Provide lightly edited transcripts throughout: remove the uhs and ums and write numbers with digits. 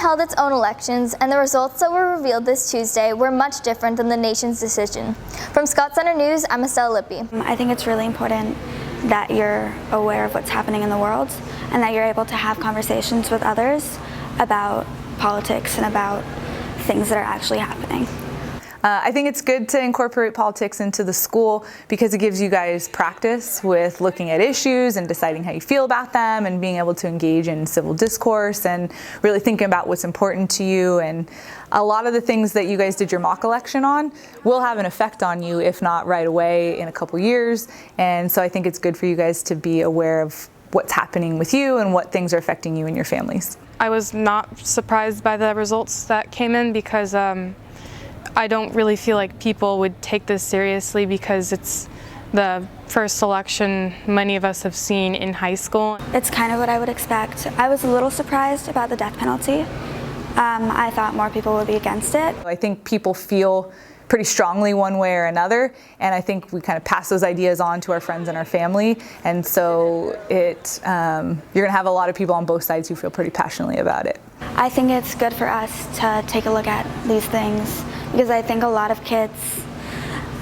held its own elections, and the results that were revealed this Tuesday were much different than the nation's decision. From Scott Center News, I'm Estella Lippi. I think it's really important that you're aware of what's happening in the world and that you're able to have conversations with others about politics and about things that are actually happening. I think it's good to incorporate politics into the school because it gives you guys practice with looking at issues and deciding how you feel about them and being able to engage in civil discourse and really thinking about what's important to you. And a lot of the things that you guys did your mock election on will have an effect on you, if not right away, in a couple years. And so I think it's good for you guys to be aware of what's happening with you and what things are affecting you and your families. I was not surprised by the results that came in because I don't really feel like people would take this seriously because it's the first election many of us have seen in high school. It's kind of what I would expect. I was a little surprised about the death penalty. I thought more people would be against it. I think people feel pretty strongly one way or another, and I think we kind of pass those ideas on to our friends and our family, and so you're going to have a lot of people on both sides who feel pretty passionately about it. I think it's good for us to take a look at these things because I think a lot of kids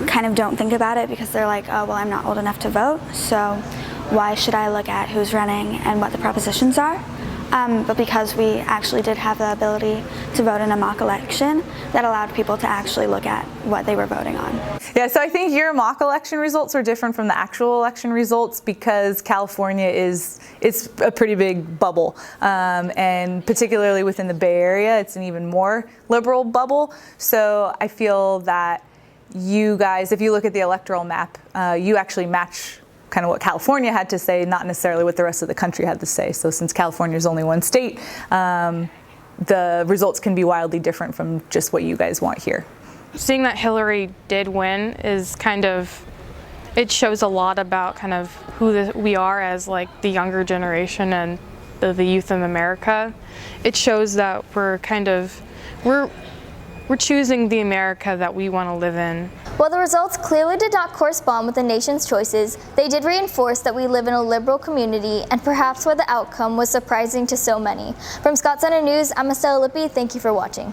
kind of don't think about it because they're like, oh, well, I'm not old enough to vote, so why should I look at who's running and what the propositions are? But because we actually did have the ability to vote in a mock election, that allowed people to actually look at what they were voting on. Yeah, so I think your mock election results are different from the actual election results because California it's a pretty big bubble, and particularly within the Bay Area, it's an even more liberal bubble. So I feel that you guys, if you look at the electoral map, you actually match kind of what California had to say, not necessarily what the rest of the country had to say. So since California is only one state, the results can be wildly different from just what you guys want here. Seeing that Hillary did win is it shows a lot about kind of who we are as like the younger generation and the youth of America. It shows that we're choosing the America that we want to live in. While the results clearly did not correspond with the nation's choices, they did reinforce that we live in a liberal community and perhaps why the outcome was surprising to so many. From Scott Center News, I'm Estella Lippi. Thank you for watching.